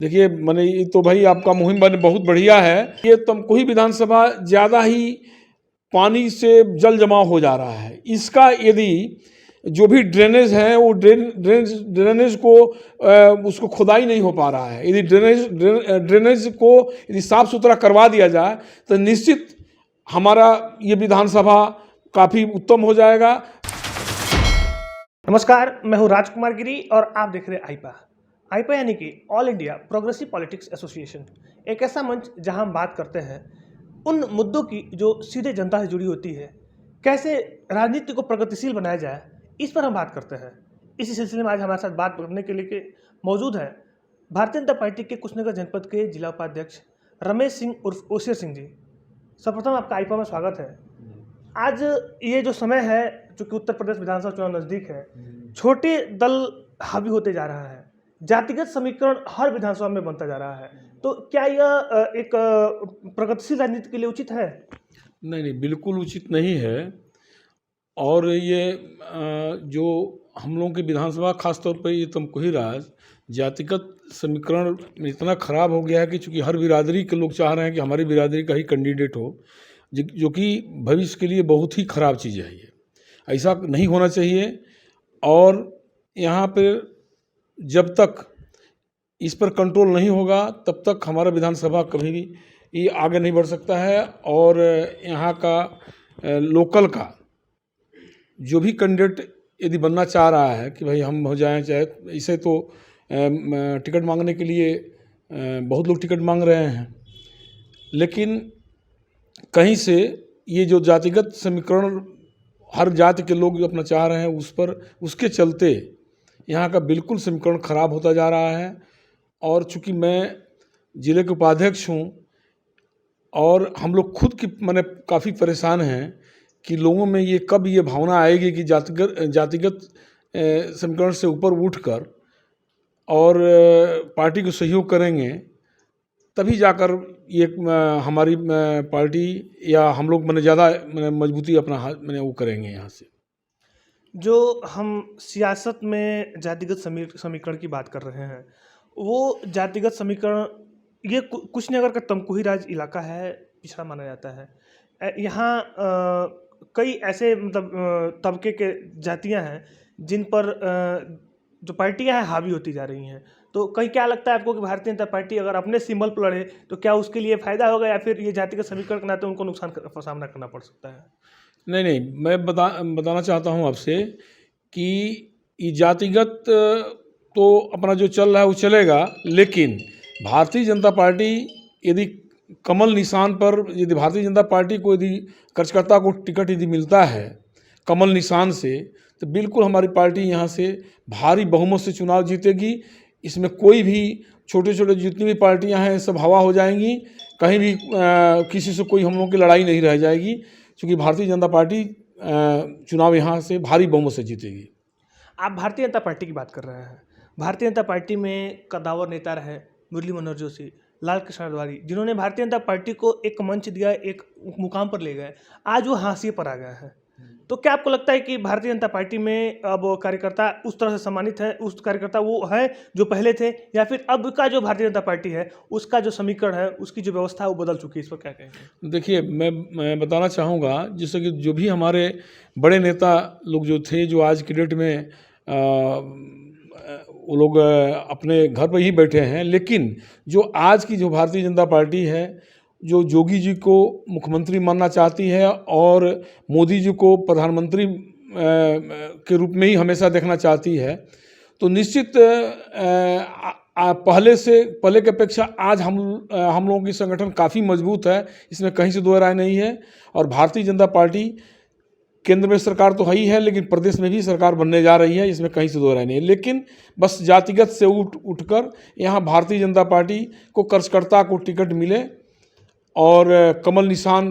देखिए मैंने ये तो भाई आपका मुहिम बहुत बढ़िया है। ये तमकुही विधानसभा ज़्यादा ही पानी से जल जमाव हो जा रहा है। इसका यदि जो भी ड्रेनेज है वो ड्रेनेज को उसको खुदाई नहीं हो पा रहा है। यदि ड्रेनेज को यदि साफ सुथरा करवा दिया जाए तो निश्चित हमारा ये विधानसभा काफ़ी उत्तम हो जाएगा। नमस्कार, मैं हूं राजकुमार गिरी और आप देख रहे हैं आईपा यानी कि all India progressive politics association, एक ऐसा मंच जहां हम बात करते हैं उन मुद्दों की जो सीधे जनता से जुड़ी होती है। कैसे राजनीति को प्रगतिशील बनाया जाए, इस पर हम बात करते हैं। इसी सिलसिले में आज हमारे साथ बात करने के लिए मौजूद है भारतीय जनता पार्टी के कुशीनगर जनपद के जिला उपाध्यक्ष रमेश सिंह उर्फ ओसियर सिंह जी। सर्वप्रथम आपका आईपा में स्वागत है। आज ये जो समय है, चूँकि उत्तर प्रदेश विधानसभा चुनाव नज़दीक है, छोटे दल हावी होते जा रहा है, जातिगत समीकरण हर विधानसभा में बनता जा रहा है, तो क्या यह एक प्रगतिशील राजनीति के लिए उचित है? नहीं, बिल्कुल उचित नहीं है। और ये जो हम लोगों की विधानसभा खासतौर पर ये तमकुही राज जातिगत समीकरण में इतना ख़राब हो गया है कि चूँकि हर बिरादरी के लोग चाह रहे हैं कि हमारी बिरादरी का ही कैंडिडेट हो, जो कि भविष्य के लिए बहुत ही ख़राब चीज़ है। ये ऐसा नहीं होना चाहिए। और यहाँ पर जब तक इस पर कंट्रोल नहीं होगा तब तक हमारा विधानसभा कभी भी ये आगे नहीं बढ़ सकता है। और यहाँ का लोकल का जो भी कैंडिडेट यदि बनना चाह रहा है कि भाई हम हो जाएं, चाहे इसे तो टिकट मांगने के लिए बहुत लोग टिकट मांग रहे हैं, लेकिन कहीं से ये जो जातिगत समीकरण हर जाति के लोग जो अपना चाह रहे हैं उसके चलते यहाँ का बिल्कुल समीकरण ख़राब होता जा रहा है। और चूँकि मैं ज़िले के उपाध्यक्ष हूँ और हम लोग खुद की माने काफ़ी परेशान हैं कि लोगों में ये कब ये भावना आएगी कि जातिगत समीकरण से ऊपर उठकर और पार्टी को सहयोग करेंगे, तभी जाकर ये हमारी पार्टी या हम लोग मैंने ज़्यादा मजबूती अपना मैंने वो करेंगे। यहाँ से जो हम सियासत में जातिगत समीकरण की बात कर रहे हैं, वो जातिगत समीकरण ये कुशीनगर का तमकुही राज इलाका है, पिछड़ा माना जाता है। यहाँ कई ऐसे मतलब तबके के जातियाँ हैं जिन पर जो पार्टियाँ हैं हावी होती जा रही हैं। तो कहीं क्या लगता है आपको कि भारतीय जनता पार्टी अगर अपने सिंबल पर लड़े तो क्या उसके लिए फ़ायदा होगा, या फिर ये जातिगत समीकरण के नाते उनको नुकसान का सामना करना पड़ सकता है? नहीं, मैं बताना चाहता हूँ आपसे कि ये जातिगत तो अपना जो चल रहा है वो चलेगा, लेकिन भारतीय जनता पार्टी यदि कमल निशान पर यदि भारतीय जनता पार्टी को यदि कार्यकर्ता को टिकट यदि मिलता है कमल निशान से, तो बिल्कुल हमारी पार्टी यहाँ से भारी बहुमत से चुनाव जीतेगी। इसमें कोई भी छोटे छोटे जितनी भी पार्टियाँ हैं सब हवा हो जाएंगी। कहीं भी किसी से कोई हम लोगों की लड़ाई नहीं रह जाएगी, क्योंकि भारतीय जनता पार्टी चुनाव यहाँ से भारी बहुमत से जीतेगी। आप भारतीय जनता पार्टी की बात कर रहे हैं। भारतीय जनता पार्टी में कद्दावर नेता रहे मुरली मनोहर जोशी, लाल कृष्ण आडवाणी, जिन्होंने भारतीय जनता पार्टी को एक मंच दिया, एक मुकाम पर ले गए, आज वो हाशिए पर आ गए हैं। तो क्या आपको लगता है कि भारतीय जनता पार्टी में अब कार्यकर्ता उस तरह से सम्मानित है, उस कार्यकर्ता वो है जो पहले थे, या फिर अब का जो भारतीय जनता पार्टी है उसका जो समीकरण है, उसकी जो व्यवस्था है वो बदल चुकी है? इस पर क्या कहेंगे? देखिए, मैं बताना चाहूँगा, जैसे कि जो भी हमारे बड़े नेता लोग जो थे, जो आज की डेट में वो लोग अपने घर पर ही बैठे हैं, लेकिन जो आज की जो भारतीय जनता पार्टी है, जो योगी जी को मुख्यमंत्री मानना चाहती है और मोदी जी को प्रधानमंत्री के रूप में ही हमेशा देखना चाहती है, तो निश्चित पहले की अपेक्षा आज हम लोगों की संगठन काफ़ी मजबूत है, इसमें कहीं से दो राय नहीं है। और भारतीय जनता पार्टी केंद्र में सरकार तो है ही है, लेकिन प्रदेश में भी सरकार बनने जा रही है, इसमें कहीं से दो राय नहीं है। लेकिन बस जातिगत से उठकर यहाँ भारतीय जनता पार्टी को कार्यकर्ता को टिकट मिले और कमल निशान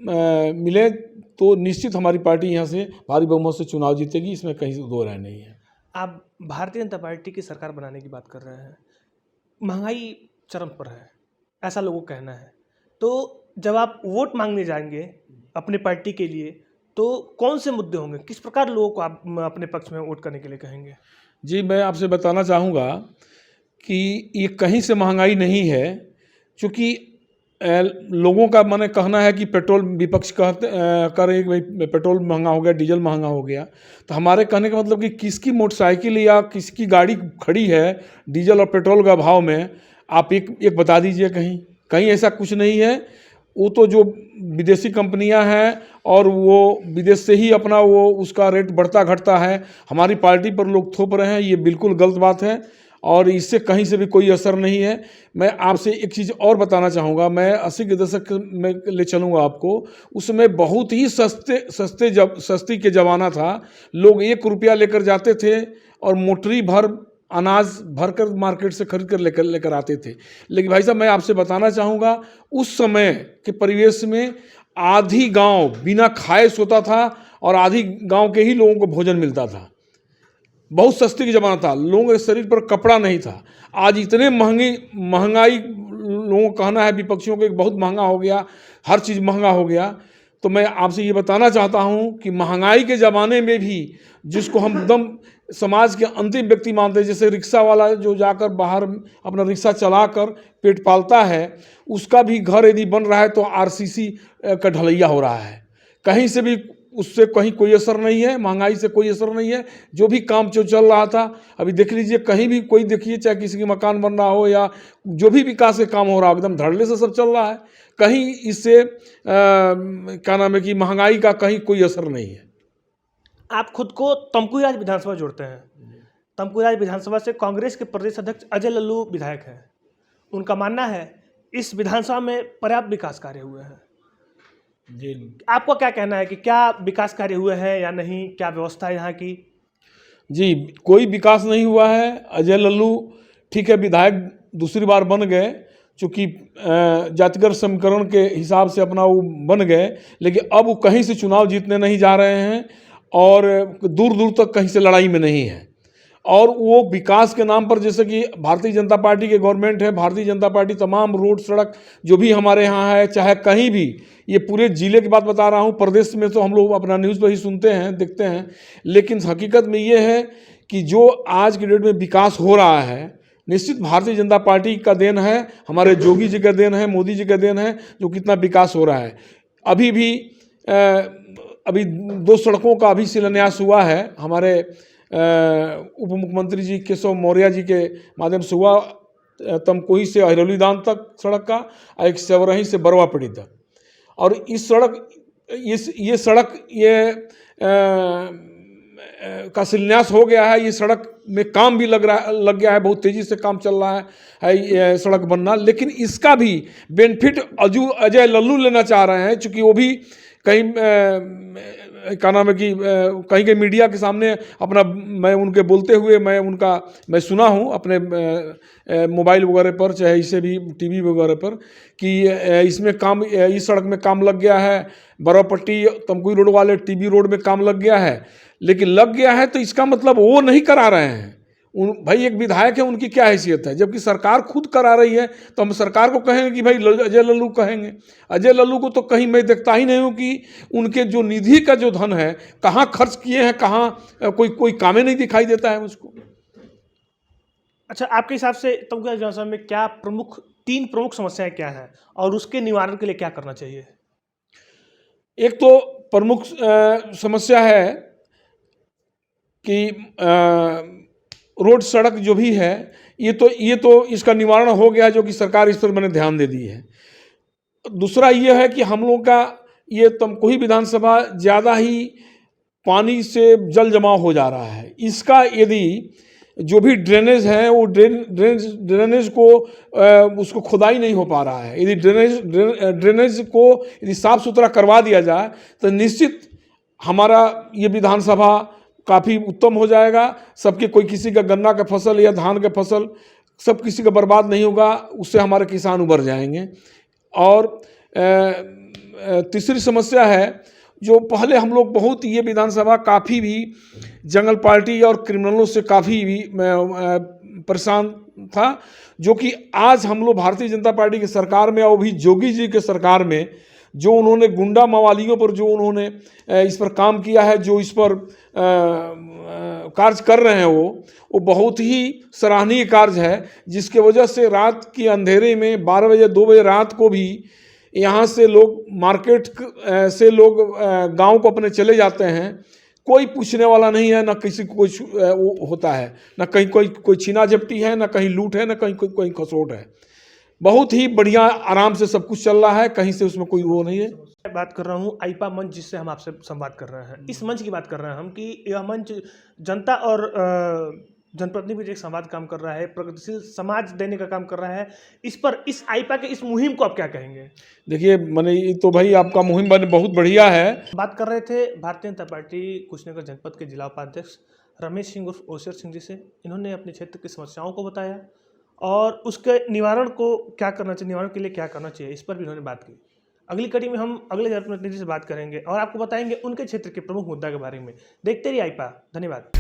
मिले तो निश्चित हमारी पार्टी यहाँ से भारी बहुमत से चुनाव जीतेगी, इसमें कहीं से दो राय नहीं है। आप भारतीय जनता पार्टी की सरकार बनाने की बात कर रहे हैं। महंगाई चरम पर है, ऐसा लोगों का कहना है। तो जब आप वोट मांगने जाएंगे अपने पार्टी के लिए, तो कौन से मुद्दे होंगे, किस प्रकार लोगों को आप अपने पक्ष में वोट करने के लिए कहेंगे? जी, मैं आपसे बताना चाहूँगा कि ये कहीं से महंगाई नहीं है, क्योंकि लोगों का माने कहना है कि पेट्रोल, विपक्ष कह रहे हैं कि भाई पेट्रोल महंगा हो गया, डीजल महंगा हो गया। तो हमारे कहने का मतलब कि किसकी मोटरसाइकिल या किसकी गाड़ी खड़ी है डीजल और पेट्रोल का भाव में, आप एक बता दीजिए। कहीं कहीं ऐसा कुछ नहीं है। वो तो जो विदेशी कंपनियां हैं और वो विदेश से ही अपना वो उसका रेट बढ़ता घटता है, हमारी पार्टी पर लोग थोप रहे हैं, ये बिल्कुल गलत बात है और इससे कहीं से भी कोई असर नहीं है। मैं आपसे एक चीज़ और बताना चाहूँगा, मैं 80 के दशक में ले चलूँगा आपको। उसमें बहुत ही सस्ती के ज़माना था। लोग 1 रुपया लेकर जाते थे और मोटरी भर अनाज भरकर मार्केट से खरीद कर लेकर आते थे। लेकिन भाई साहब, मैं आपसे बताना चाहूँगा, उस समय के परिवेश में आधी गांव बिना खाए सोता था और आधी गांव के ही लोगों को भोजन मिलता था। बहुत सस्ती का ज़माना था, लोगों के शरीर पर कपड़ा नहीं था। आज इतने महंगाई, लोगों का कहना है विपक्षियों को बहुत महंगा हो गया, हर चीज़ महंगा हो गया। तो मैं आपसे ये बताना चाहता हूँ कि महंगाई के ज़माने में भी जिसको हम एकदम समाज के अंतिम व्यक्ति मानते हैं, जैसे रिक्शा वाला जो जाकर बाहर अपना रिक्शा चलाकर पेट पालता है, उसका भी घर यदि बन रहा है तो आरसीसी का ढलैया हो रहा है। कहीं से भी उससे कहीं कोई असर नहीं है, महंगाई से कोई असर नहीं है। जो भी काम जो चल रहा था, अभी देख लीजिए, कहीं भी कोई देखिए, चाहे किसी के मकान बन रहा हो या जो भी विकास के काम हो रहा हो, एकदम धड़ल्ले से सब चल रहा है। कहीं इससे क्या नाम है कि महंगाई का कहीं कोई असर नहीं है। आप खुद को तमकुहीराज विधानसभा जोड़ते हैं। तमकुहीराज विधानसभा से कांग्रेस के प्रदेश अध्यक्ष अजय लल्लू विधायक हैं। उनका मानना है इस विधानसभा में पर्याप्त विकास कार्य हुए हैं। जी, आपको क्या कहना है कि क्या विकास कार्य हुए हैं या नहीं, क्या व्यवस्था है यहाँ की? जी, कोई विकास नहीं हुआ है। अजय लल्लू ठीक है, विधायक दूसरी बार बन गए, चूँकि जातिगत समीकरण के हिसाब से अपना वो बन गए, लेकिन अब वो कहीं से चुनाव जीतने नहीं जा रहे हैं और दूर दूर तक कहीं से लड़ाई में नहीं है। और वो विकास के नाम पर, जैसे कि भारतीय जनता पार्टी के गवर्नमेंट है, भारतीय जनता पार्टी तमाम रोड सड़क जो भी हमारे यहाँ है, चाहे कहीं भी, ये पूरे ज़िले की बात बता रहा हूँ, प्रदेश में तो हम लोग अपना न्यूज़ पर ही सुनते हैं, देखते हैं, लेकिन हकीकत में ये है कि जो आज की डेट में विकास हो रहा है, निश्चित भारतीय जनता पार्टी का देन है, हमारे योगी जी का देन है, मोदी जी का देन है, जो कितना विकास हो रहा है। अभी 2 सड़कों का अभी शिलान्यास हुआ है, हमारे उप मुख्यमंत्री जी केशव मौर्य जी के माध्यम से हुआ, तमकुही से अहिरौलीदान तक सड़क का, और एक सेवरही से बरवापड़ी तक। और इस सड़क ये सड़क का शिलान्यास हो गया है। ये सड़क में काम भी लग गया है, बहुत तेज़ी से काम चल रहा है ये सड़क बनना। लेकिन इसका भी बेनिफिट अजय लल्लू लेना चाह रहे हैं, चूँकि वो भी कहीं क्या नाम है कि कहीं के मीडिया के सामने अपना, मैं उनके बोलते हुए मैं सुना हूँ अपने मोबाइल वगैरह पर, चाहे इसे भी टीवी वगैरह पर, कि इस सड़क में काम लग गया है, बरवापट्टी तमकुही रोड वाले टीबी रोड में काम लग गया है। लेकिन लग गया है तो इसका मतलब वो नहीं करा रहे हैं। भाई एक विधायक है, उनकी क्या हैसियत है, जबकि सरकार खुद करा रही है, तो हम सरकार को कहेंगे कि भाई अजय लल्लू कहेंगे? अजय लल्लू को तो कहीं मैं देखता ही नहीं हूँ कि उनके जो निधि का जो धन है कहाँ खर्च किए हैं, कहाँ कोई कामें नहीं दिखाई देता है मुझको। अच्छा, आपके हिसाब से तमकुहीराज विधानसभा में क्या 3 प्रमुख समस्याएं क्या हैं और उसके निवारण के लिए क्या करना चाहिए? एक तो प्रमुख समस्या है कि रोड सड़क जो भी है, ये तो इसका निवारण हो गया, जो कि सरकार इस पर मैंने ध्यान दे दी है। दूसरा ये है कि हम लोग का ये तमकुही विधानसभा ज़्यादा ही पानी से जल जमाव हो जा रहा है। इसका यदि जो भी ड्रेनेज है, वो ड्रेनेज को उसको खुदाई नहीं हो पा रहा है। यदि ड्रेनेज को यदि साफ सुथरा करवा दिया जाए तो निश्चित हमारा ये विधानसभा काफ़ी उत्तम हो जाएगा। कोई किसी का गन्ना का फसल या धान का फसल सब किसी का बर्बाद नहीं होगा, उससे हमारे किसान उबर जाएंगे। और तीसरी समस्या है, जो पहले हम लोग बहुत, ये विधानसभा काफ़ी भी जंगल पार्टी और क्रिमिनलों से काफ़ी भी परेशान था, जो कि आज हम लोग भारतीय जनता पार्टी की सरकार में और भी योगी जी के सरकार में जो उन्होंने गुंडा मवालियों पर जो उन्होंने इस पर काम किया है, जो इस पर कार्य कर रहे हैं, वो बहुत ही सराहनीय कार्य है, जिसके वजह से रात के अंधेरे में 12 बजे 2 बजे रात को भी यहाँ से लोग मार्केट से लोग गांव को अपने चले जाते हैं। कोई पूछने वाला नहीं है, ना किसी को कोई वो होता है, ना कहीं कोई छीना झपटी है, ना कहीं लूट है, ना कहीं कोई खसोट है। बहुत ही बढ़िया आराम से सब कुछ चल रहा है, कहीं से उसमें कोई वो नहीं है। मैं बात कर रहा हूँ आईपा मंच, जिससे हम आपसे संवाद कर रहे हैं। इस मंच की बात कर रहे हैं हम कि यह मंच जनता और जनप्रतिनिधि के बीच एक संवाद काम कर रहा है, प्रगतिशील समाज देने का काम कर रहा है। इस पर, इस आईपा के इस मुहिम को आप क्या कहेंगे? देखिए, मैंने ये तो भाई आपका मुहिम बहुत बढ़िया है। बात कर रहे थे भारतीय जनता पार्टी कुशीनगर जनपद के जिला उपाध्यक्ष रमेश सिंह उर्फ ओसियर सिंह जी से। इन्होंने अपने क्षेत्र की समस्याओं को बताया और उसके निवारण को क्या करना चाहिए, निवारण के लिए क्या करना चाहिए, इस पर भी उन्होंने बात की। अगली कड़ी में हम अगले जनप्रतिनिधि से बात करेंगे और आपको बताएंगे उनके क्षेत्र के प्रमुख मुद्दा के बारे में। देखते रहिए आईपा। धन्यवाद।